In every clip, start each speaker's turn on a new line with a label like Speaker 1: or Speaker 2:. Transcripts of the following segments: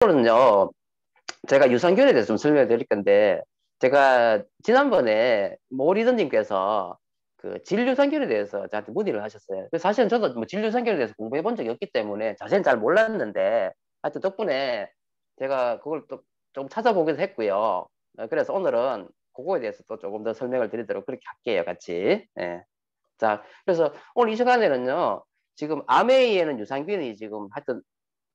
Speaker 1: 오늘은요, 제가 유산균에 대해서 좀 설명해 드릴 건데, 제가 지난번에 모 리더님께서 그 진유산균에 대해서 저한테 문의를 하셨어요. 그래서 사실은 저도 뭐 진유산균에 대해서 공부해 본 적이 없기 때문에 자세히 잘 몰랐는데, 하여튼 덕분에 제가 그걸 또 좀 찾아보기도 했고요. 그래서 오늘은 그거에 대해서 또 조금 더 설명을 드리도록 그렇게 할게요, 같이. 예. 자, 그래서 오늘 이 시간에는요, 지금 아메이에는 유산균이 지금 하여튼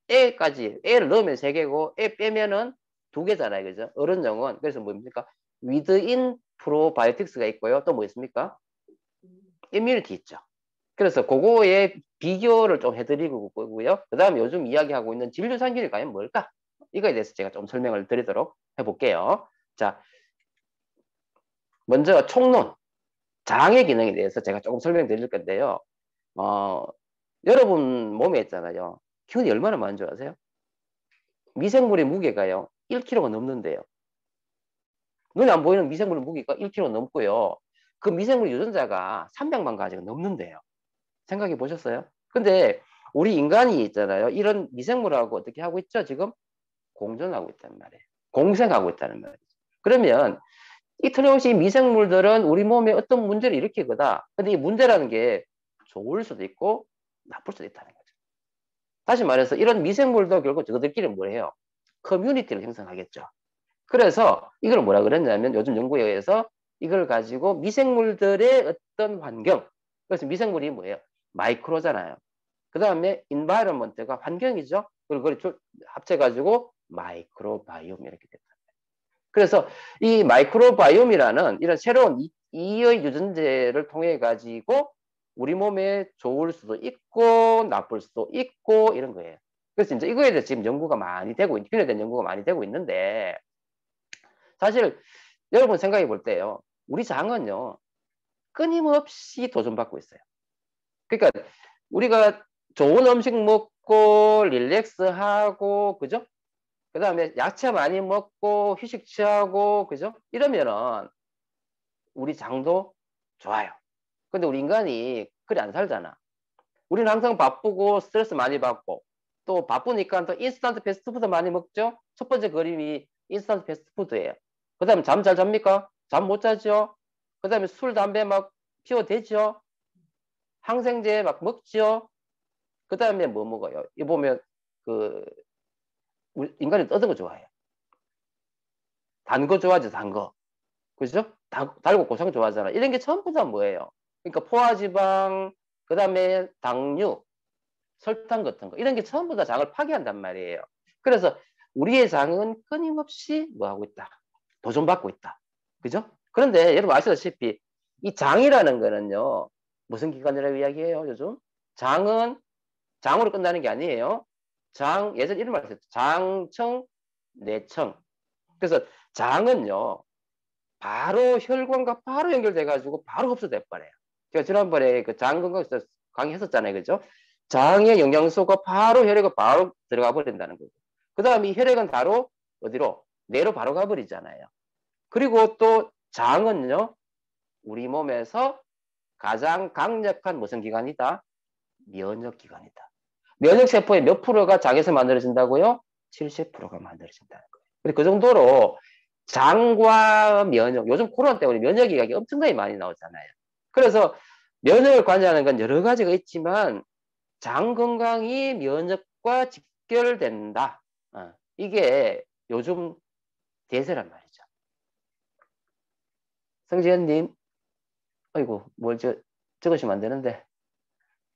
Speaker 1: A까지, A를 넣으면 3개고, A 빼면은 2개잖아요. 그죠? 어른용은. 그래서 뭡니까? 위드인 프로바이오틱스가 있고요. 또 뭐 있습니까? 이뮤니티 있죠. 그래서 그거에 비교를 좀 해드리고 거고요. 그 다음에 요즘 이야기하고 있는 진료산균이 과연 뭘까? 이거에 대해서 제가 좀 설명을 드리도록 해볼게요. 자, 먼저 총론, 장의 기능에 대해서 제가 조금 설명드릴 건데요. 어, 여러분 몸에 있잖아요. 기운이 얼마나 많은 줄 아세요? 미생물의 무게가요. 1kg가 넘는데요. 눈에 안 보이는 미생물의 무게가 1kg 넘고요. 그 미생물 유전자가 300만 가지가 넘는데요. 생각해 보셨어요? 근데 우리 인간이 있잖아요. 이런 미생물하고 어떻게 하고 있죠? 지금 공존하고 있단 말이에요. 공생하고 있다는 말이죠. 그러면 이 틀림없이 이 미생물들은 우리 몸에 어떤 문제를 일으키거다. 근데 이 문제라는 게 좋을 수도 있고 나쁠 수도 있다는 거죠. 다시 말해서 이런 미생물도 결국 저들끼리 뭘 해요? 커뮤니티를 형성하겠죠. 그래서 이걸 뭐라 그랬냐면 요즘 연구에 의해서 이걸 가지고 미생물들의 어떤 환경, 그래서 미생물이 뭐예요? 마이크로잖아요. 그 다음에 인바이러먼트가 환경이죠. 그리고 그걸 합쳐가지고 마이크로바이옴 이렇게 됐다. 그래서 이 마이크로바이옴이라는 이런 새로운 이의 유전자를 통해 가지고 우리 몸에 좋을 수도 있고 나쁠 수도 있고 이런 거예요. 그래서 이제 이거에 대해서 지금 연구가 많이 되고 균에 대한 연구가 많이 되고 있는데 사실 여러분 생각해 볼 때요. 우리 장은요. 끊임없이 도전받고 있어요. 그러니까 우리가 좋은 음식 먹고 릴렉스하고 그죠? 그 다음에 야채 많이 먹고 휴식 취하고 그죠? 이러면은 우리 장도 좋아요. 근데 우리 인간이 그래 안 살잖아. 우리는 항상 바쁘고 스트레스 많이 받고 또 바쁘니까 또 인스턴트 패스트푸드 많이 먹죠? 첫 번째 그림이 인스턴트 패스트푸드예요. 그 다음에 잠 잘 잡니까? 잠 못 자죠? 그 다음에 술, 담배 막 피워대죠? 항생제 막 먹죠? 그 다음에 뭐 먹어요? 이 보면 그 인간이 어떤 거 좋아해요? 단 거 좋아하죠, 단 거. 그죠? 달고 고소한 거 좋아하잖아. 이런 게 전부 다 뭐예요? 그러니까 포화지방, 그 다음에 당류, 설탕 같은 거. 이런 게 전부 다 장을 파괴한단 말이에요. 그래서 우리의 장은 끊임없이 뭐 하고 있다? 도전받고 있다. 그죠? 그런데 여러분 아시다시피 이 장이라는 거는요. 무슨 기관이라고 이야기해요, 요즘? 장은 장으로 끝나는 게 아니에요. 장, 예전 이런 말 했어요. 장청, 내청. 그래서 장은요. 바로 혈관과 바로 연결돼가지고 바로 흡수돼 버려요. 제가 지난번에 그 장 건강에서 강의했었잖아요, 그죠? 장의 영양소가 바로 혈액에 바로 들어가 버린다는 거고. 그 다음에 이 혈액은 바로 어디로? 뇌로 바로 가버리잖아요. 그리고 또 장은요, 우리 몸에서 가장 강력한 무슨 기관이다? 면역기관이다. 면역세포의 몇 프로가 장에서 만들어진다고요? 70%가 만들어진다는 거예요. 그 정도로 장과 면역, 요즘 코로나 때문에 면역 이야기 엄청나게 많이 나오잖아요. 그래서 면역을 관여하는 건 여러 가지가 있지만 장 건강이 면역과 직결된다. 이게 요즘 대세란 말이죠. 성지현님, 아이고, 뭘 적으시면 안 되는데.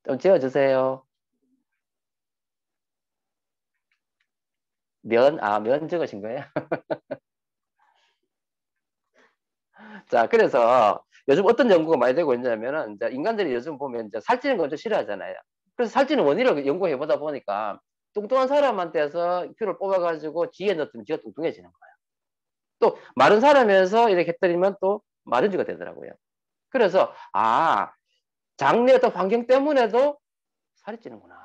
Speaker 1: 좀 지어주세요. 면 적으신 거예요? 자, 그래서 요즘 어떤 연구가 많이 되고 있냐면은, 이제 인간들이 요즘 보면 이제 살찌는 걸 좀 싫어하잖아요. 그래서 살찌는 원인을 연구해 보다 보니까 뚱뚱한 사람한테서 피를 뽑아가지고 지에 넣었더니 지가 뚱뚱해지는 거예요. 또 마른 사람에서 이렇게 했더니만 또 마른지가 되더라고요. 그래서 장내 어떤 환경 때문에도 살이 찌는구나.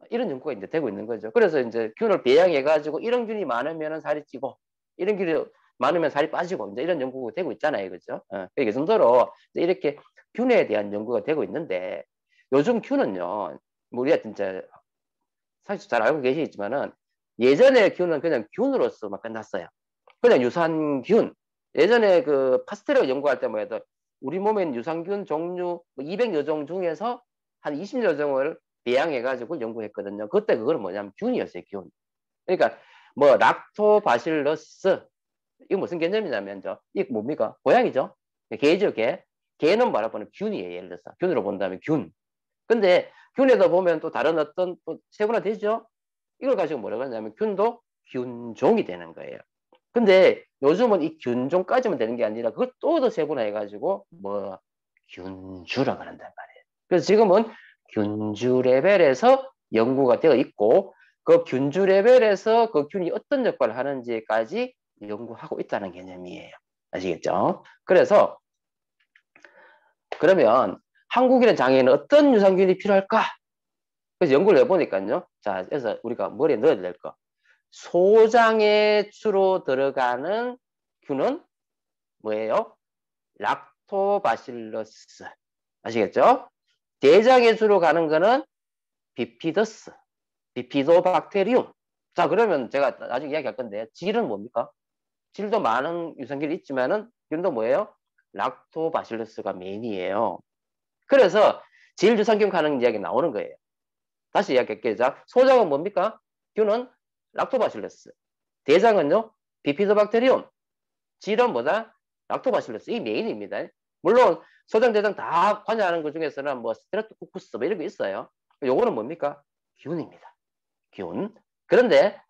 Speaker 1: 이런 연구가 이제 되고 있는 거죠. 그래서 이제 균을 배양해가지고 이런 균이 많으면 살이 찌고 이런 균이 많으면 살이 빠지고 이제 이런 연구가 되고 있잖아요. 그죠? 이 정도로 이렇게 균에 대한 연구가 되고 있는데 요즘 균은요, 우리가 진짜 사실 잘 알고 계시겠지만은 예전에 균은 그냥 균으로서만 끝났어요. 그냥 유산균. 예전에 그 파스텔을 연구할 때 뭐해도 우리 몸에 있는 유산균 종류 200여 종 중에서 한 20여 종을 배양해가지고 연구했거든요. 그때 그거는 뭐냐면 균이었어요, 균. 그러니까 뭐 락토바실러스 이거 무슨 개념이냐면 이게 뭡니까? 고양이죠. 개죠, 개. 개는 말하면 균이에요. 예를 들어서 균으로 본다면 균. 근데 균에다 보면 또 다른 어떤 또 세분화되죠. 이걸 가지고 뭐라고 하냐면 균도 균종이 되는 거예요. 근데 요즘은 이 균종까지만 되는 게 아니라 그걸 또 더 세분화해가지고 뭐 균주라고 한단 말이에요. 그래서 지금은 균주 레벨에서 연구가 되어 있고 그 균주 레벨에서 그 균이 어떤 역할을 하는지까지 연구하고 있다는 개념이에요. 아시겠죠? 그래서 그러면 한국인의 장애에는 어떤 유산균이 필요할까? 그래서 연구를 해보니까요. 자, 그래서 우리가 머리에 넣어야 될 거. 소장에 주로 들어가는 균은 뭐예요? 락토바실러스. 아시겠죠? 대장에 주로 가는 거는 비피더스, 비피도박테리움. 자, 그러면 제가 나중에 이야기할 건데, 질은 뭡니까? 질도 많은 유산균이 있지만은, 균도 뭐예요? 락토바실러스가 메인이에요. 그래서 질 유산균 가는 이야기 나오는 거예요. 다시 이야기할게요. 자, 소장은 뭡니까? 균은 락토바실러스. 대장은요? 비피도박테리움. 질은 뭐다? 락토바실러스. 이 메인입니다. 물론 소장, 대장 다 관여하는 것 중에서는 뭐 스트레프토코쿠스 뭐 이런 거 있어요. 요거는 뭡니까? 균입니다. 균. 그런데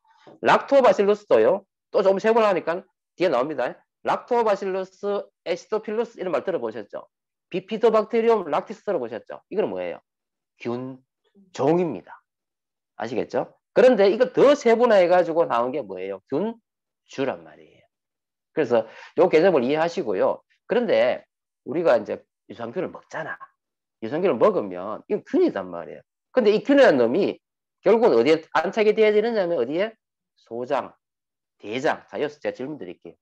Speaker 1: 락토바실러스도요. 또 조금 세분화하니까 뒤에 나옵니다. 락토바실러스 에시도필러스 이런 말 들어보셨죠? 비피도박테리움 락티스 들어보셨죠? 이건 뭐예요? 균종입니다. 아시겠죠? 그런데 이거 더 세분화해가지고 나온 게 뭐예요? 균주란 말이에요. 그래서 요 개념을 이해하시고요. 그런데 우리가 이제 유산균을 먹잖아. 유산균을 먹으면 이건 균이단 말이에요. 근데 이 균이라는 놈이 결국은 어디에 안착이 돼야 되느냐면 어디에? 소장, 대장. 자, 여기서 제가 질문 드릴게요.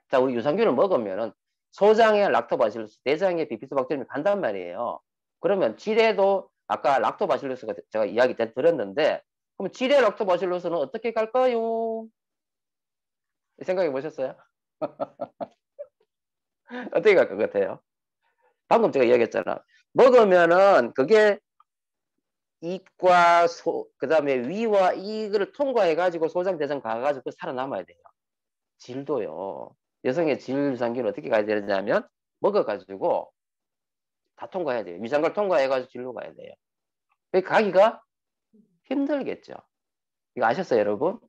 Speaker 1: 자, 우리 유산균을 먹으면은 소장에 락토바실루스, 대장에 비피스박테리움이 간단 말이에요. 그러면 질에도 아까 락토바실루스가 제가 이야기 때 들었는데 그럼 질의 락토바실루스는 어떻게 갈까요? 생각해 보셨어요? 어떻게 갈 것 같아요? 방금 제가 이야기했잖아. 먹으면은 그게 입과 그다음에 위와 이거를 통과해가지고 소장, 대장 가가지고 살아남아야 돼요. 질도요. 여성의 질 유산균은 어떻게 가야 되냐면 먹어가지고 다 통과해야 돼요. 위장을 통과해가지고 질로 가야 돼요. 가기가 힘들겠죠. 이거 아셨어요, 여러분?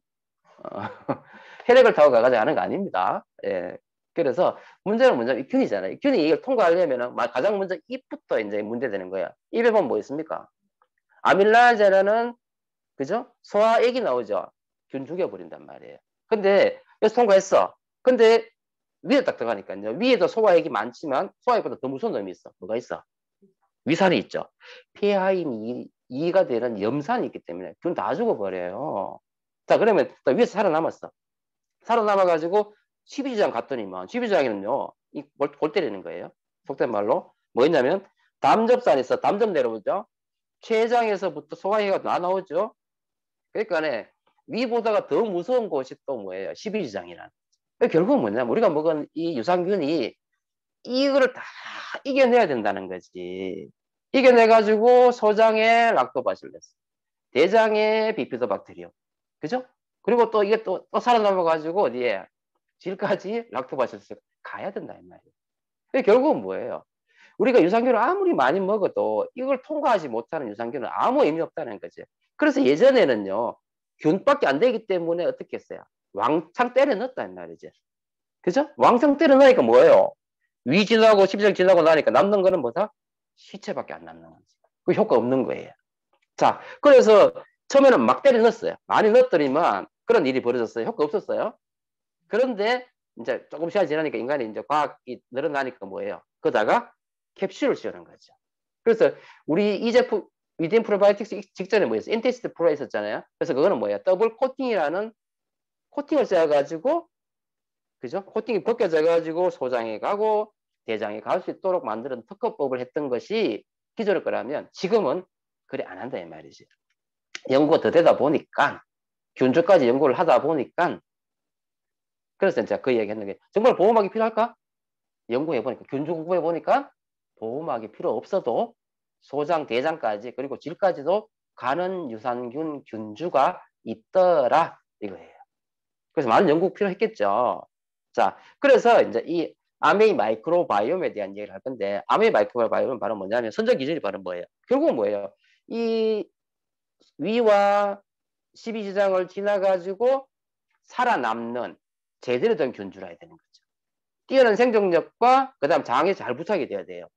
Speaker 1: 혈액을 타고 가가지고 하는 거 아닙니다. 예. 그래서 문제는 뭐냐면 균이잖아요. 균이 이걸 통과하려면 가장 먼저 입부터 이제 문제되는 거야. 입에 보면 뭐 있습니까? 아밀라제라는 그죠? 소화액이 나오죠. 균 죽여버린단 말이에요. 근데 여기서 통과했어. 근데 위에 딱 들어가니까요. 위에도 소화액이 많지만 소화액보다 더 무서운 놈이 있어. 뭐가 있어? 위산이 있죠. pH이 2가 되는 염산이 있기 때문에 균 다 죽어버려요. 자, 그러면 위에서 살아남았어. 살아남아가지고 12주장 갔더니만 12주장에는요. 골 때리는 거예요. 속된 말로. 뭐였냐면 담접산이 있어. 담접 내려오죠. 췌장에서부터 소화기가 나오죠. 그러니까 위보다가 더 무서운 곳이 또 뭐예요? 12지장이란. 결국은 뭐냐면 우리가 먹은 이 유산균이 이거를 다 이겨내야 된다는 거지. 이겨내가지고 소장에 락토바실레스, 대장에 비피도박테리움, 그죠? 그리고 또 이게 또 살아남아가지고 어디에 질까지 락토바실레스 가야 된다 이 말이에요. 결국은 뭐예요? 우리가 유산균을 아무리 많이 먹어도 이걸 통과하지 못하는 유산균은 아무 의미 없다는 거죠. 그래서 예전에는요, 균밖에 안 되기 때문에 어떻게 했어요? 왕창 때려 넣었단 말이죠. 그죠? 왕창 때려 넣으니까 뭐예요? 위 지나고 12장 지나고 나니까 남는 거는 뭐다? 시체밖에 안 남는 거지. 그 효과 없는 거예요. 자, 그래서 처음에는 막 때려 넣었어요. 많이 넣었더니만 그런 일이 벌어졌어요. 효과 없었어요. 그런데 이제 조금 시간이 지나니까 인간이 이제 과학이 늘어나니까 뭐예요? 그러다가 캡슐을 씌우는 거죠. 그래서 우리 이 제품 위딘 프로바이오틱스 직전에 뭐였어요? 인테스트 프로 있었잖아요. 그래서 그거는 뭐예요? 더블 코팅이라는 코팅을 씌워가지고 그죠? 코팅이 벗겨져가지고 소장에 가고 대장에 갈 수 있도록 만드는 특허법을 했던 것이 기존일 거라면 지금은 그래 안 한다 이 말이지. 연구가 더 되다 보니까 균주까지 연구를 하다 보니까 그래서 제가 그 얘기 했는 게 정말 보호막이 필요할까? 연구해보니까 균주 공부해보니까 보호막이 필요 없어도 소장, 대장까지 그리고 질까지도 가는 유산균 균주가 있더라 이거예요. 그래서 많은 연구 필요했겠죠. 자, 그래서 이제 이 아메이 마이크로바이옴에 대한 얘기를 할 건데 아메이 마이크로바이옴은 바로 뭐냐면 선적 기준이 바로 뭐예요? 결국은 뭐예요? 이 위와 12지장을 지나가지고 살아남는 제대로 된 균주라 해야 되는 거죠. 뛰어난 생존력과 그 다음 장에 잘 부착이 돼야 돼요.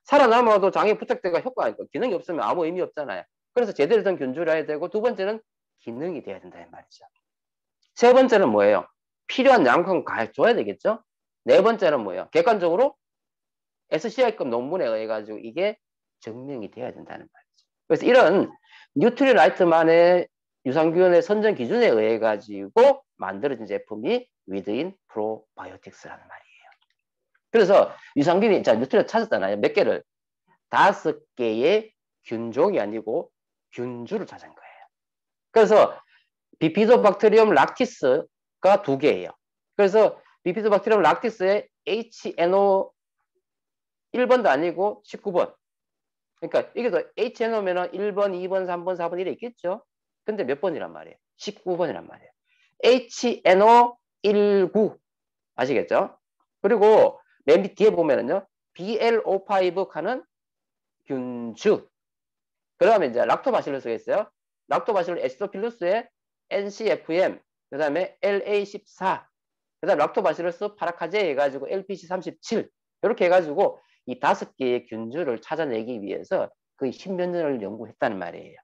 Speaker 1: 살아남아도 장에 부착돼가 효과가 있고 기능이 없으면 아무 의미 없잖아요. 그래서 제대로 된 균주라 해야 되고 두 번째는 기능이 돼야 된다는 말이죠. 세 번째는 뭐예요? 필요한 양만큼 줘야 되겠죠? 네 번째는 뭐예요? 객관적으로 SCI급 논문에 의해 가지고 이게 증명이 돼야 된다는 말이죠. 그래서 이런 뉴트리라이트만의 유산균의 선정 기준에 의해 가지고 만들어진 제품이 위드인 프로바이오틱스라는 말이에요. 그래서 유산균이 자 뉴트리를 찾았잖아요. 몇 개를 5개의 균종이 아니고 균주를 찾은 거예요. 그래서 비피도박테리움 락티스가 2개예요. 그래서 비피도박테리움 락티스의 HNO 1번도 아니고 19번. 그러니까 이게 더 HNO면은 1번, 2번, 3번, 4번 이래 있겠죠. 근데 몇 번이란 말이에요? 19번이란 말이에요. HNO19 아시겠죠? 그리고 맨 뒤에 보면은요. BLO5 하는 균주. 그 다음에 이제 락토바실루스가 있어요. 락토바실루스 에시도필루스의 NCFM, 그 다음에 LA14, 그 다음에 락토바실루스 파라카제 해가지고 LPC37 이렇게 해가지고 이 5개의 균주를 찾아내기 위해서 거의 10몇 년을 연구했다는 말이에요.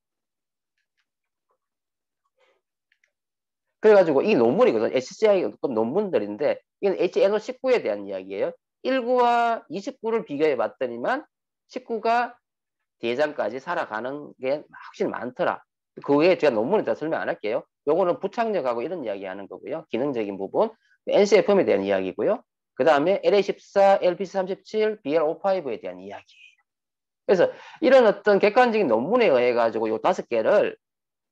Speaker 1: 그래가지고 이 논문이거든. SCI 논문들인데 이건 HNO19에 대한 이야기예요. 19와 29를 비교해 봤더니만 19가 대장까지 살아가는 게 확실히 많더라. 그 외에 제가 논문을 다 설명 안 할게요. 요거는 부착력하고 이런 이야기 하는 거고요. 기능적인 부분. NCFM에 대한 이야기고요. 그 다음에 LA14, LPC37, BL5에 대한 이야기예요. 그래서 이런 어떤 객관적인 논문에 의해 가지고 요 5개를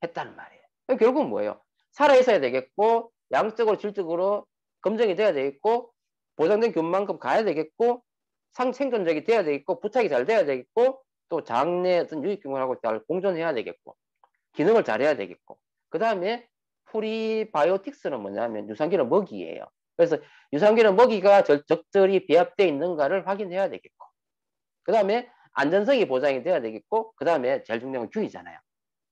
Speaker 1: 했다는 말이에요. 결국은 뭐예요? 살아있어야 되겠고 양적으로 질적으로 검증이 돼야 되겠고 보장된 균만큼 가야 되겠고 생존적이 돼야 되겠고 부착이 잘 돼야 되겠고 또 장내 어떤 유익균하고 잘 공존해야 되겠고 기능을 잘해야 되겠고 그 다음에 프리바이오틱스는 뭐냐면 유산균은 먹이예요. 그래서 유산균은 먹이가 적절히 배합되어 있는가를 확인해야 되겠고 그 다음에 안전성이 보장이 돼야 되겠고 그 다음에 제일 중요한 건 균이잖아요.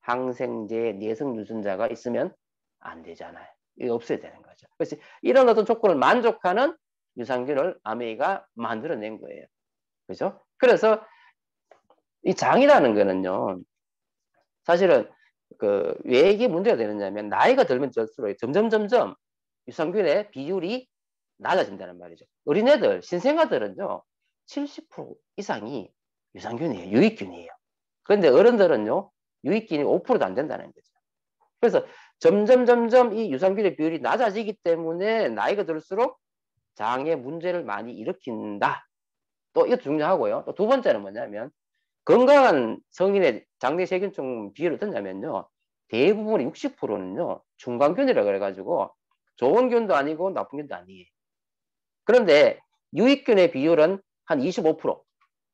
Speaker 1: 항생제, 내성 유전자가 있으면 안 되잖아요. 이거 없어야 되는 거죠. 그래서 이런 어떤 조건을 만족하는 유산균을 아메이가 만들어낸 거예요. 그죠? 그래서 이 장이라는 거는요, 사실은 왜 이게 문제가 되느냐면 나이가 들면 들수록 점점 유산균의 비율이 낮아진다는 말이죠. 어린애들, 신생아들은요, 70% 이상이 유산균이에요. 유익균이에요. 그런데 어른들은요, 유익균이 5%도 안 된다는 거죠. 그래서 점점 이 유산균의 비율이 낮아지기 때문에 나이가 들수록 장에 문제를 많이 일으킨다. 또 이것도 중요하고요. 또 두 번째는 뭐냐면 건강한 성인의 장내 세균총 비율이 어떠냐면요. 대부분 60%는요. 중간균이라 그래가지고 좋은 균도 아니고 나쁜 균도 아니에요. 그런데 유익균의 비율은 한 25%,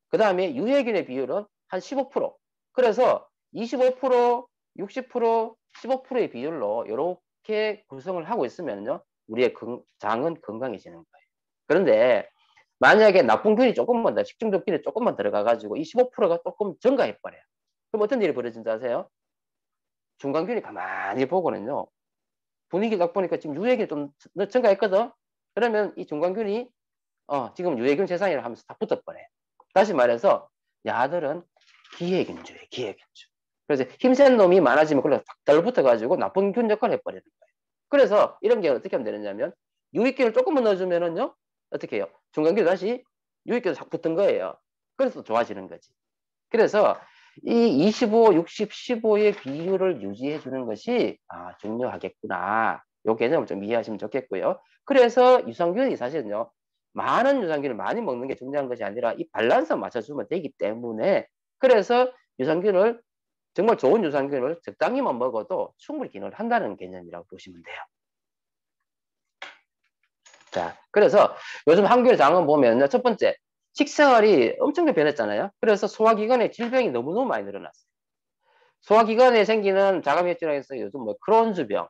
Speaker 1: 그 다음에 유해균의 비율은 한 15%. 그래서 25%, 60%, 15%의 비율로 이렇게 구성을 하고 있으면요. 우리의 장은 건강해지는 거예요. 그런데 만약에 나쁜 균이 조금만 더, 식중독균이 조금만 들어가가지고 이 15%가 조금 증가해버려요. 그럼 어떤 일이 벌어진지 아세요? 중간균이 가만히 보고는요. 분위기 딱 보니까 지금 유해균이 좀 증가했거든. 그러면 이 중간균이 지금 유해균 세상이라 하면서 다 붙어버려요. 다시 말해서 야들은 기해균주예요. 기해균주. 그래서 힘센 놈이 많아지면 그걸로 딱 붙어가지고 나쁜 균 역할을 해버리는 거예요. 그래서 이런 게 어떻게 하면 되느냐면 유익균을 조금만 넣어주면은요. 어떻게 해요? 중간균이 다시 유익균이 싹 붙은 거예요. 그래서 좋아지는 거지. 그래서 이 25, 60, 15의 비율을 유지해 주는 것이 중요하겠구나. 이 개념을 좀 이해하시면 좋겠고요. 그래서 유산균이 사실은요. 많은 유산균을 많이 먹는 게 중요한 것이 아니라 이 밸런스 맞춰주면 되기 때문에 그래서 유산균을 정말 좋은 유산균을 적당히만 먹어도 충분히 기능을 한다는 개념이라고 보시면 돼요. 자, 그래서 요즘 한국의 장은 보면 첫 번째, 식생활이 엄청나게 변했잖아요. 그래서 소화기관의 질병이 너무너무 많이 늘어났어요. 소화기관에 생기는 자가면역질환에서 요즘 뭐 크론즈병,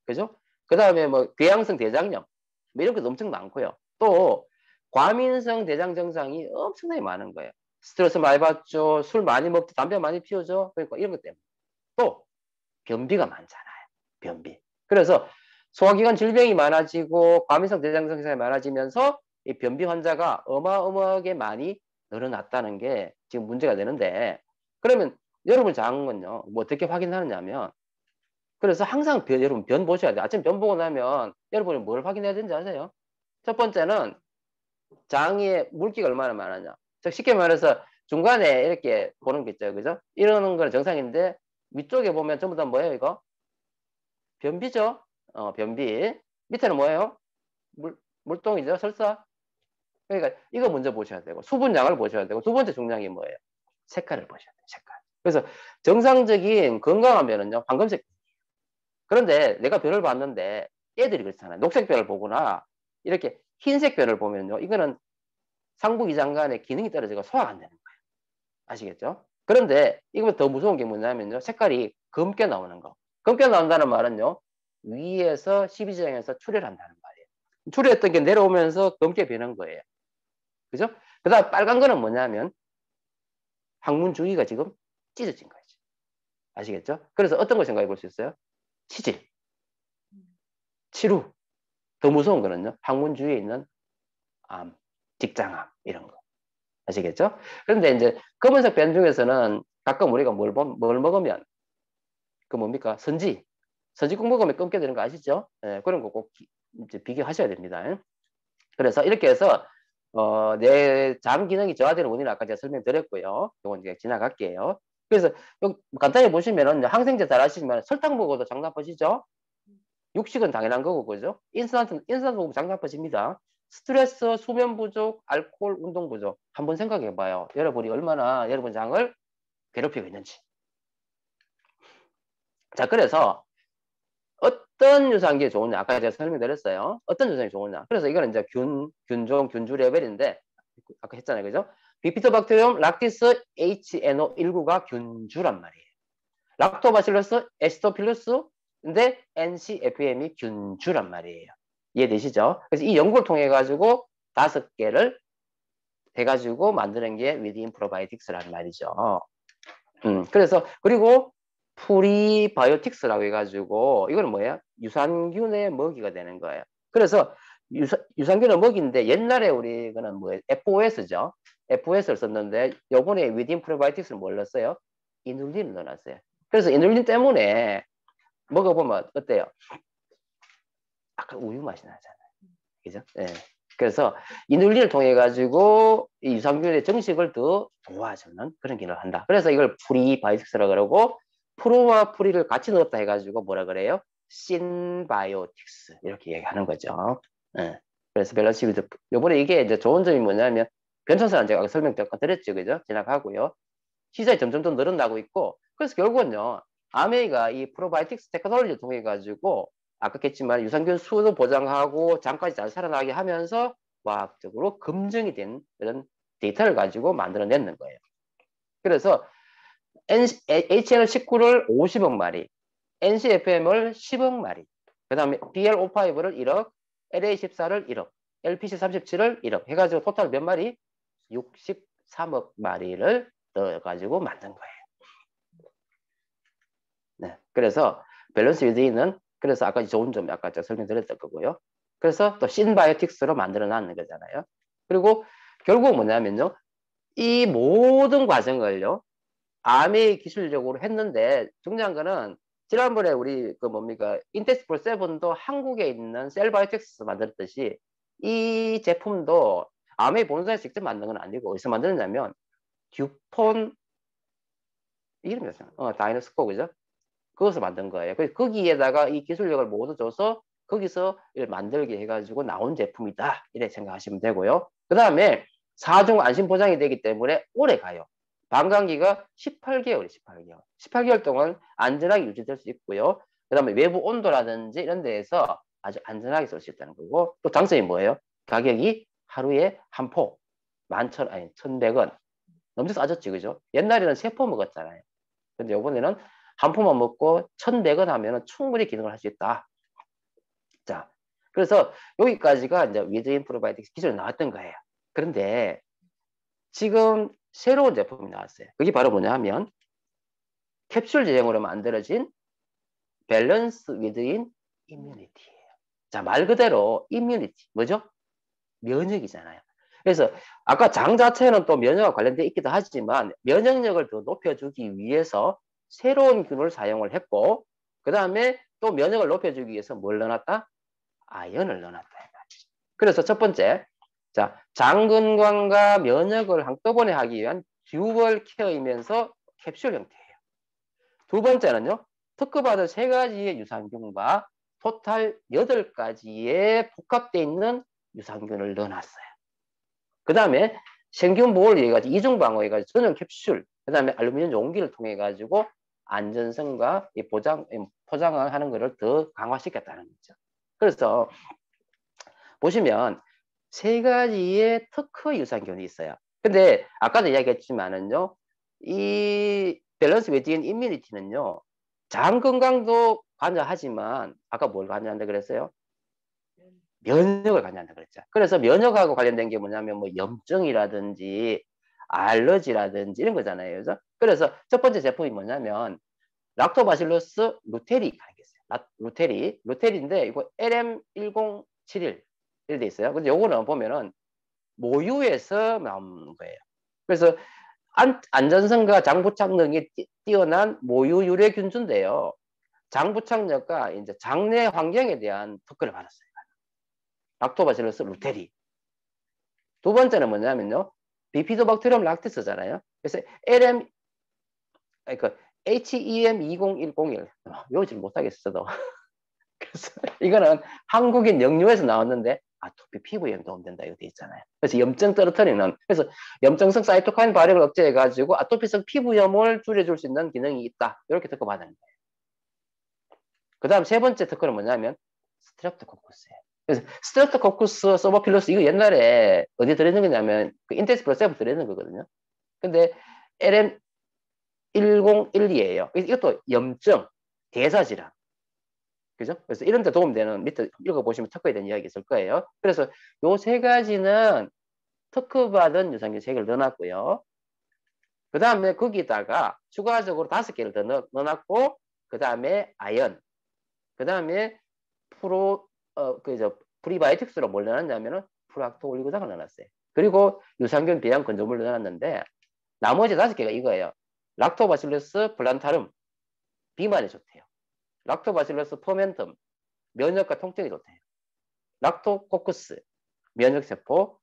Speaker 1: 그죠? 그 다음에 뭐 궤양성 대장염, 뭐 이런 것도 엄청 많고요. 또 과민성 대장 증상이 엄청나게 많은 거예요. 스트레스 많이 받죠. 술 많이 먹죠. 담배 많이 피우죠. 그러니까 이런 것 때문에. 또 변비가 많잖아요. 변비. 그래서 소화기관 질병이 많아지고 과민성 대장 증상이 많아지면서 이 변비 환자가 어마어마하게 많이 늘어났다는 게 지금 문제가 되는데, 그러면 여러분 장은요, 뭐 어떻게 확인하느냐면, 그래서 항상 여러분 변 보셔야 돼요. 아침 변 보고 나면 여러분이 뭘 확인해야 되는지 아세요? 첫 번째는 장에 물기가 얼마나 많았냐. 즉 쉽게 말해서 중간에 이렇게 보는 게 있죠. 그죠? 이러는 건 정상인데 위쪽에 보면 전부 다 뭐예요, 이거? 변비죠? 변비. 밑에는 뭐예요? 물동이죠? 설사. 그러니까 이거 먼저 보셔야 되고 수분량을 보셔야 되고 두 번째 중요한 게 뭐예요? 색깔을 보셔야 돼요. 색깔. 그래서 정상적인 건강한 변은요, 황금색. 그런데 내가 별을 봤는데 애들이 그렇잖아요. 녹색 별을 보거나 이렇게 흰색 별을 보면요, 이거는 상부 이장간의 기능이 떨어지고 소화가 안 되는 거예요. 아시겠죠? 그런데 이거보다 더 무서운 게 뭐냐면요, 색깔이 검게 나오는 거. 검게 나온다는 말은요, 위에서 12지장에서 출혈한다는 말이에요. 출혈했던 게 내려오면서 검게 변한 거예요. 그죠? 그 다음 빨간 거는 뭐냐면 항문 주위가 지금 찢어진 거죠. 아시겠죠? 그래서 어떤 걸 생각해 볼 수 있어요? 치질, 치루. 더 무서운 거는요, 항문 주위에 있는 암, 직장암 이런 거. 아시겠죠? 그런데 이제 검은색 변 중에서는 가끔 우리가 뭘 먹으면 그 뭡니까? 선지 국 먹으면 끊게 되는 거 아시죠? 예, 그런 거 꼭 이제 비교하셔야 됩니다. 그래서 이렇게 해서 내 장 기능이 저하되는 원인을 아까 제가 설명드렸고요. 이건 이제 지나갈게요. 그래서 간단히 보시면은 항생제 잘 아시지만 설탕 먹어도 장 나빠지죠? 육식은 당연한 거고, 그죠? 인스턴트 먹으면 장 나빠집니다. 스트레스, 수면 부족, 알코올, 운동 부족. 한번 생각해 봐요. 여러분이 얼마나 여러분 장을 괴롭히고 있는지. 자, 그래서 어떤 유산균이 좋으냐? 아까 제가 설명드렸어요. 어떤 유산균이 좋으냐? 그래서 이거는 이제 균종, 균주 레벨인데 아까 했잖아요, 그죠? 비피토박테리움 락티스 HNO19가 균주란 말이에요. 락토바실러스 에시토필루스인데 NCFM이 균주란 말이에요. 이해되시죠? 그래서 이 연구를 통해 가지고 5개를 해가지고 만드는 게 위드인 프로바이오틱스라는 말이죠. 그래서 그리고 프리바이오틱스라고 해가지고 이거는 뭐예요? 유산균의 먹이가 되는 거예요. 그래서 유산균의 먹이인데 옛날에 우리 그는 뭐예요? FOS죠. FOS를 썼는데 요번에 위드인 프로바이오틱스를 뭘 넣었어요? 이눌린을 넣어놨어요. 그래서 이눌린 때문에 먹어보면 어때요? 아까 우유 맛이 나잖아요. 그죠? 예. 그래서 이눌린을 통해 가지고 이 유산균의 정식을 더 도와주는 그런 기능을 한다. 그래서 이걸 프리바이오틱스라고 그러고 프로와 프리를 같이 넣었다 해가지고 뭐라 그래요? 신바이오틱스 이렇게 얘기하는 거죠. 예. 그래서 밸런스 위드 요번에 이게 이제 좋은 점이 뭐냐면 변천사는 제가 설명 잠깐 드렸죠, 그죠? 지나가고요. 시장이 점점 더 늘어나고 있고 그래서 결국은요 아메이가 이 프로바이오틱스 테크놀로지를 통해 가지고 아까 했지만 유산균 수도 보장하고 장까지 잘 살아나게 하면서 과학적으로 검증이 된 그런 데이터를 가지고 만들어내는 거예요. 그래서 HNL19를 50억 마리, NCFM을 10억 마리, 그 다음에 BL5를 1억, LA14를 1억, LPC37을 1억 해가지고 토탈 몇 마리? 63억 마리를 넣어가지고 만든 거예요. 네, 그래서 밸런스 위드인은 그래서 아까 좋은 점 아까 제가 설명드렸던 거고요. 그래서 또 신바이오틱스로 만들어 놨는 거잖아요. 그리고 결국 뭐냐면요. 이 모든 과정을요. 암의 기술적으로 했는데 중요한 거는 지난번에 우리 그 뭡니까 인텍스플 7도 한국에 있는 셀바이오틱스 만들었듯이 이 제품도 암의 본사에서 직접 만든 건 아니고 어디서 만드느냐면 듀폰 이름이 뭐죠? 다이너스코 그죠? 그것을 만든 거예요. 그래서 거기에다가 이 기술력을 모두 줘서 거기서 만들게 해가지고 나온 제품이다. 이렇게 생각하시면 되고요. 그 다음에 4중 안심 보장이 되기 때문에 오래 가요. 방광기가 18개월이 18개월. 18개월 동안 안전하게 유지될 수 있고요. 그 다음에 외부 온도라든지 이런 데에서 아주 안전하게 쓸 수 있다는 거고, 또 장점이 뭐예요? 가격이 하루에 한 포, 11,100원. 엄청 싸졌지, 그죠? 옛날에는 세 포 먹었잖아요. 근데 이번에는 한 포만 먹고 1,100원 하면 충분히 기능을 할 수 있다. 자, 그래서 여기까지가 이제 위드인 프로바이오틱스 기존에 나왔던 거예요. 그런데 지금 새로운 제품이 나왔어요. 그게 바로 뭐냐 하면 캡슐 제형으로 만들어진 밸런스 위드인 이뮤니티예요. 자, 말 그대로 이뮤니티. 뭐죠? 면역이잖아요. 그래서 아까 장 자체는 또 면역과 관련되어 있기도 하지만 면역력을 더 높여주기 위해서 새로운 균을 사용을 했고, 그 다음에 또 면역을 높여주기 위해서 뭘 넣어놨다? 아연을 넣어놨다. 그래서 첫 번째, 자, 장 건강과 면역을 한꺼번에 하기 위한 듀얼 케어이면서 캡슐 형태예요. 두 번째는요, 특허받은 3가지의 유산균과 토탈 8가지의 복합되어 있는 유산균을 넣어놨어요. 그 다음에 생균 보호를 위해가지고 이중방어해가지고 전용 캡슐, 그 다음에 알루미늄 용기를 통해가지고 안전성과 이 포장을 하는 것을 더 강화시켰다는 거죠. 그래서 보시면 3가지의 특허 유산균이 있어요. 근데 아까도 이야기했지만은요, 이 밸런스 위드인 이뮤니티는요, 장 건강도 관여하지만 아까 뭘 관여한다 그랬어요? 면역을 관여한다 그랬죠. 그래서 면역하고 관련된 게 뭐냐면 뭐 염증이라든지 알러지라든지 이런 거잖아요. 그죠? 그래서 첫 번째 제품이 뭐냐면 락토바실러스 루테리 하겠어요. 루테리인데 이거 LM1071 이렇게 돼 있어요. 근데 요거는 보면은 모유에서 나온 거예요. 그래서 안전성과 장부착력이 뛰어난 모유 유래균주인데요. 장부착력과 이제 장내 환경에 대한 특허를 받았어요. 락토바실러스 루테리. 두 번째는 뭐냐면요, 비피도박테리움 락티스잖아요. 그래서 그러니까 HEM20101 외우지 못하겠어도. 그래서 이거는 한국인 영유에서 나왔는데 아토피 피부에 도움된다 이거 돼 있잖아요. 그래서 염증 떨어뜨리는, 그래서 염증성 사이토카인 발현을 억제해가지고 아토피성 피부염을 줄여줄 수 있는 기능이 있다. 이렇게 특허받은 거예요. 그 다음 세 번째 특허는 뭐냐면 스트랩토코쿠스예요. 그래서 스트랩토코쿠스 서버필러스 이거 옛날에 어디 들어있는 거냐면 그 인텍스 플러스에 들어있는 거거든요. 근데 LM1012예요. 이것도 염증, 대사질환. 그죠? 그래서 이런 데 도움되는 밑에 읽어보시면 특허에 대한 이야기 있을 거예요. 그래서 요 3가지는 특허받은 유산균 3개를 넣어놨고요. 그 다음에 거기다가 추가적으로 5개를 더 넣어놨고, 그 다음에 아연, 그 다음에 프리바이오틱스로 뭘 넣어놨냐면은 프락토 올리고당을 넣어놨어요. 그리고 유산균 배양 건조물을 넣어놨는데 나머지 5개가 이거예요. 락토바실러스 플란타름, 비만에 좋대요. 락토바실러스 퍼멘텀, 면역과 통증이 좋대요. 락토코쿠스, 면역세포,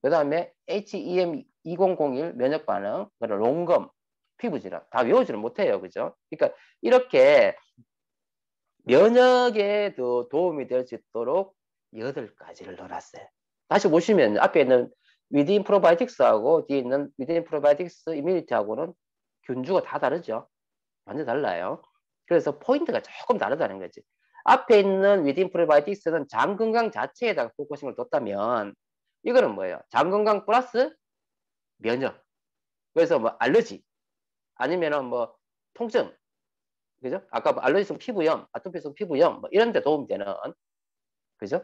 Speaker 1: 그 다음에 HEM2001 면역반응, 롱검, 피부질환. 다 외우지를 못해요. 그죠? 그러니까 이렇게 면역에 더 도움이 될 수 있도록 8가지를 넣어놨어요. 다시 보시면 앞에 있는 위드인 프로바이오틱스하고 뒤에 있는 위드인 프로바이오틱스 이뮤니티하고는 균주가 다 다르죠. 완전 달라요. 그래서 포인트가 조금 다르다는 거지. 앞에 있는 위드인 프로바이오틱스는 장 건강 자체에다가 포커싱을 뒀다면 이거는 뭐예요? 장 건강 플러스 면역. 그래서 뭐 알러지 아니면은 뭐 통증, 그죠? 아까 뭐 알러지성 피부염, 아토피성 피부염 뭐 이런 데 도움이 되는, 그죠?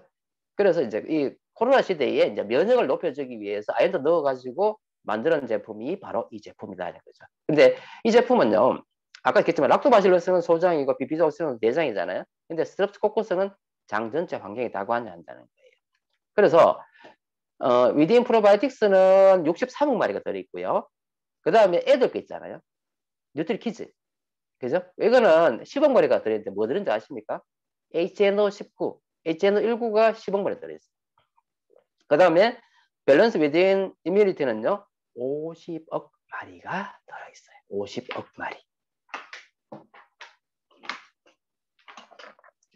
Speaker 1: 그래서 이제 이 코로나 시대에 이제 면역을 높여주기 위해서 아연도 넣어가지고 만드는 제품이 바로 이 제품이라는 거죠. 근데 이 제품은요, 아까 얘기했지만 락토바실러스는 소장이고 비피도박테리움은 내장이잖아요. 근데 스트랩토코커스는 장 전체 환경에 다 관여한다는 거예요. 그래서 위드인 프로바이오틱스는 63억 마리가 들어있고요. 그 다음에 애들 거 있잖아요. 뉴트리키즈. 그죠? 이거는 10억 마리가 들어있는데 뭐 들은지 아십니까? HNO19, HNO19가 10억 마리 들어있어요. 그 다음에 밸런스 위드인 이뮤니티는요, 50억 마리가 들어있어요. 50억 마리.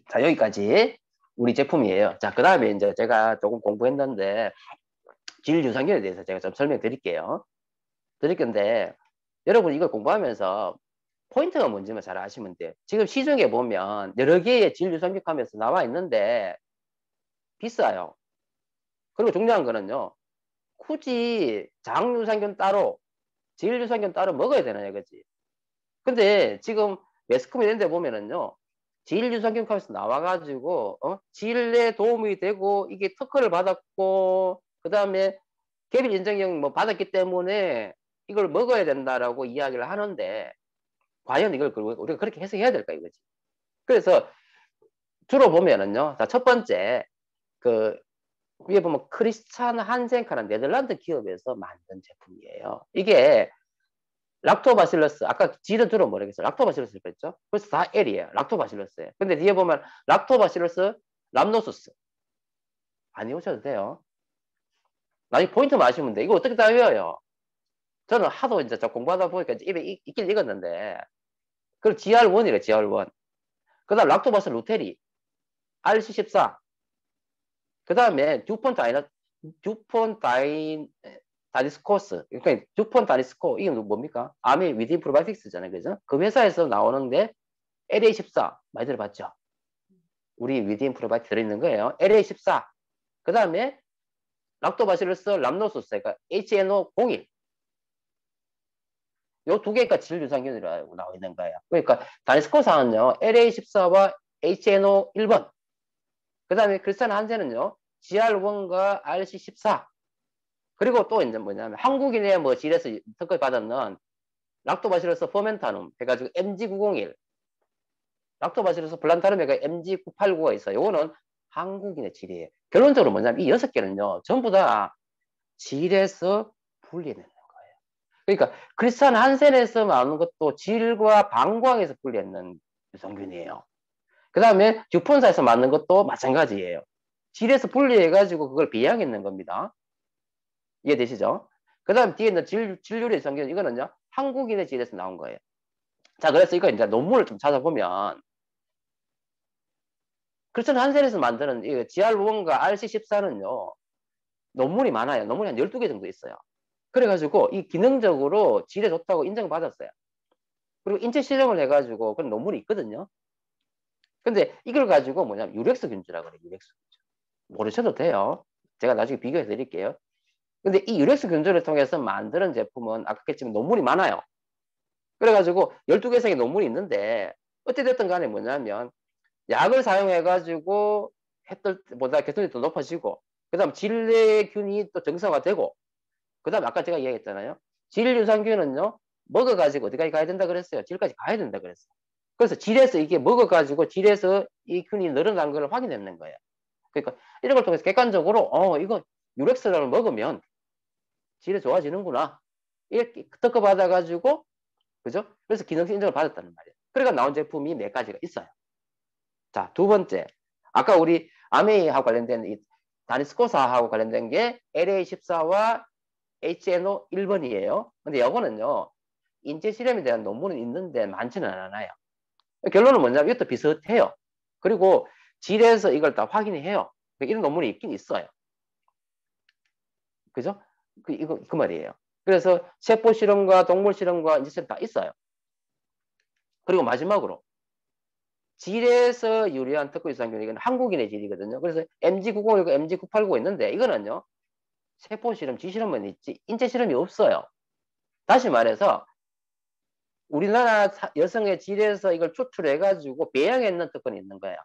Speaker 1: 자, 여기까지 우리 제품이에요. 자, 그 다음에 이제 제가 조금 공부했는데, 질 유산균에 대해서 제가 좀 설명드릴게요. 드릴 건데, 여러분 이걸 공부하면서 포인트가 뭔지만 잘 아시면 돼요. 지금 시중에 보면 여러 개의 질 유산균하면서 나와 있는데 비싸요. 그리고 중요한 거는요. 굳이 장 유산균 따로, 질 유산균 따로 먹어야 되느냐 이거지. 근데 지금 매스컴 이런 데 보면은요. 질 유산균 하면서 나와가지고 질에 도움이 되고 이게 특허를 받았고 그 다음에 개별 인증형 뭐 받았기 때문에 이걸 먹어야 된다라고 이야기를 하는데 과연 이걸 우리가 그렇게 해석해야 될까 이거지. 그래서 주로 보면은요. 자, 첫 번째 그 위에 보면 크리스찬 한센카는 네덜란드 기업에서 만든 제품이에요. 이게 락토바실러스, 아까 질은 주로 모르겠어요. 락토바실러스를 그랬죠? 그래서 다 L이에요. 락토바실러스예요. 근데 뒤에 보면 락토바실러스 람노수스 안 외우셔도 돼요. 나중에 포인트만 아시면 돼. 이거 어떻게 다 외워요? 저는 하도 이제 저 공부하다 보니까 입에 익긴 익었는데 그리고 GR1이래 GR1. 그 다음 락토바스 루테리 RC14. 그 다음에 듀폰 다니스코스. 그러니까 듀폰 다니스코. 이게 뭡니까? 아미 위딘 프로바이틱스잖아요. 그죠? 그 회사에서 나오는데 LA14. 많이 들어봤죠? 우리 위딘 프로바이틱 들어있는 거예요. LA14. 그 다음에 락토바실러스 람노소스. 그러니까 HNO01. 요 두 개가 질유산균이라고 나와 있는 거예요. 그러니까 다니스코사는요. LA14와 HNO1번. 그 다음에 크리스찬 한센은요. GR1과 RC14. 그리고 또 이제 뭐냐면 한국인의 뭐 질에서 특허 받았는 락토바시러스 포멘타눔 해가지고 MG901, 락토바시러스 플란타rum 해가 MG989가 있어요. 요거는 한국인의 질이에요. 결론적으로 뭐냐면 이 6개는요. 전부 다 질에서 분리되는 거예요. 그러니까 크리스찬 한센에서 나오는 것도 질과 방광에서 분리했는 유산균이에요. 그 다음에 듀폰사에서 만든 것도 마찬가지예요. 질에서 분리해가지고 그걸 배양했는 겁니다. 이해되시죠? 그 다음 뒤에 있는 질유리 성경 이거는요 한국인의 질에서 나온 거예요. 자, 그래서 이거 이제 논문을 좀 찾아보면 크리스천 한센에서 만드는 이 GR1과 RC14는요 논문이 많아요. 논문이 한 12개 정도 있어요. 그래가지고 이 기능적으로 질에 좋다고 인정받았어요. 그리고 인체 실험을 해가지고 그런 논문이 있거든요. 근데 이걸 가지고 뭐냐면 유렉스 균주라고 그래요. 유렉스 균주. 모르셔도 돼요. 제가 나중에 비교해 드릴게요. 근데 이 유렉스 균주를 통해서 만드는 제품은 아까 했지만 논문이 많아요. 그래가지고 12개 이상의 논문이 있는데 어찌됐든 간에 뭐냐면 약을 사용해가지고 햇빛보다 개선이 더 높아지고 그 다음 질내균이 또 정상화되고 그 다음 아까 제가 이야기했잖아요. 질유산균은요 먹어가지고 어디까지 가야 된다 그랬어요. 질까지 가야 된다 그랬어요. 그래서 질에서 이게 먹어가지고 질에서 이 균이 늘어난 걸 확인했는 거예요. 그러니까 이런 걸 통해서 객관적으로 이거 유렉스를 먹으면 질이 좋아지는구나. 이렇게 특허 받아가지고 그죠? 그래서 기능성 인정을 받았다는 말이에요. 그러니까 나온 제품이 몇 가지가 있어요. 자, 두 번째. 아까 우리 아메이하고 관련된 이 다니스코사하고 관련된 게 LA14와 HNO 1번이에요. 근데 이거는요. 인체 실험에 대한 논문은 있는데 많지는 않아요. 결론은 뭐냐면 이것도 비슷해요. 그리고 질에서 이걸 다 확인해요. 이런 논문이 있긴 있어요. 그죠? 그 말이에요. 그래서 세포 실험과 동물 실험과 인체 실험 다 있어요. 그리고 마지막으로 질에서 유리한 특허 유산균 이건 한국인의 질이거든요. 그래서 MG901과 MG989가 있는데 이거는요. 세포 실험, 쥐 실험만 있지 인체 실험이 없어요. 다시 말해서 우리나라 여성의 질에서 이걸 추출해가지고 배양했는 특허는 있는 거예요.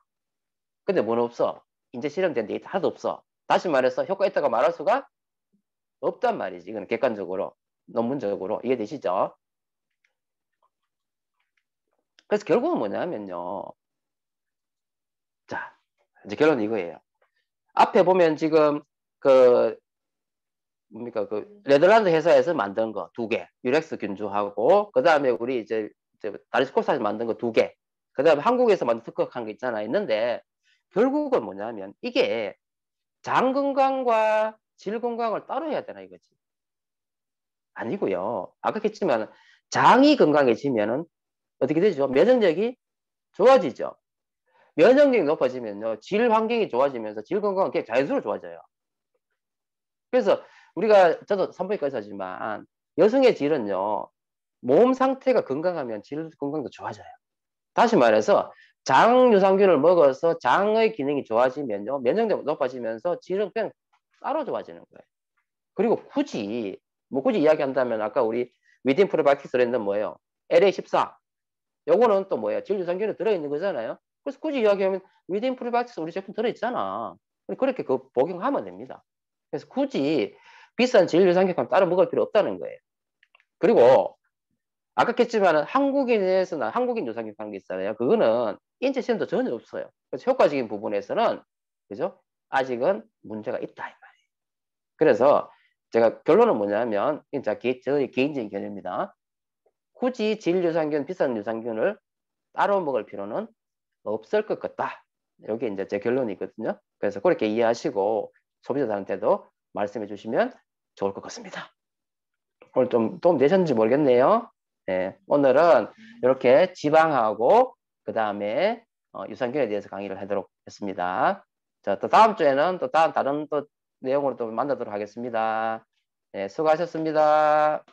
Speaker 1: 근데 뭐는 없어. 인체 실험된 데이터 하나도 없어. 다시 말해서 효과 있다고 말할 수가 없단 말이지. 이건 객관적으로, 논문적으로 이해되시죠? 그래서 결국은 뭐냐면요. 자, 이제 결론은 이거예요. 앞에 보면 지금 그 뭡니까 그 네덜란드 회사에서 만든 거 두 개, 유렉스 균주하고 그 다음에 우리 이제 다리스코사에서 만든 거 두 개, 그 다음에 한국에서 만든 특허한 거 있잖아 있는데 결국은 뭐냐면 이게 장 건강과 질 건강을 따로 해야 되나 이거지. 아니고요. 아까 했지만 장이 건강해지면은 어떻게 되죠? 면역력이 좋아지죠. 면역력이 높아지면요. 질 환경이 좋아지면서 질 건강은 그냥 자연스러로 좋아져요. 그래서 우리가 저도 산부인과 의사지만 여성의 질은요. 몸 상태가 건강하면 질 건강도 좋아져요. 다시 말해서 장 유산균을 먹어서 장의 기능이 좋아지면요. 면역력이 높아지면서 질은 그냥 따로 좋아지는 거예요. 그리고 굳이 이야기한다면 아까 우리 위딘 프로바이오틱스는 뭐예요? LA14. 요거는 또 뭐예요? 질 유산균이 들어있는 거잖아요. 그래서 굳이 이야기하면 위딘 프로바이오틱스 우리 제품 들어있잖아. 그렇게 그 복용하면 됩니다. 그래서 굳이 비싼 질 유산균 따로 먹을 필요 없다는 거예요. 그리고 아까 했지만 한국인에서는 한국인 유산균 파는 게 있잖아요. 그거는 인체 시험도 전혀 없어요. 그래서 효과적인 부분에서는 그죠? 아직은 문제가 있다 이 말이에요. 그래서 제가 결론은 뭐냐면 저희 개인적인 견해입니다. 굳이 질 유산균, 비싼 유산균을 따로 먹을 필요는 없을 것 같다. 여기 이제 제 결론이거든요. 그래서 그렇게 이해하시고 소비자들한테도 말씀해 주시면 좋을 것 같습니다. 오늘 좀 도움 되셨는지 모르겠네요. 네, 오늘은 이렇게 지방하고 그 다음에 유산균에 대해서 강의를 하도록 했습니다. 자, 또 다음 주에는 또 다른 또 내용으로 또 만나도록 하겠습니다. 네, 수고하셨습니다.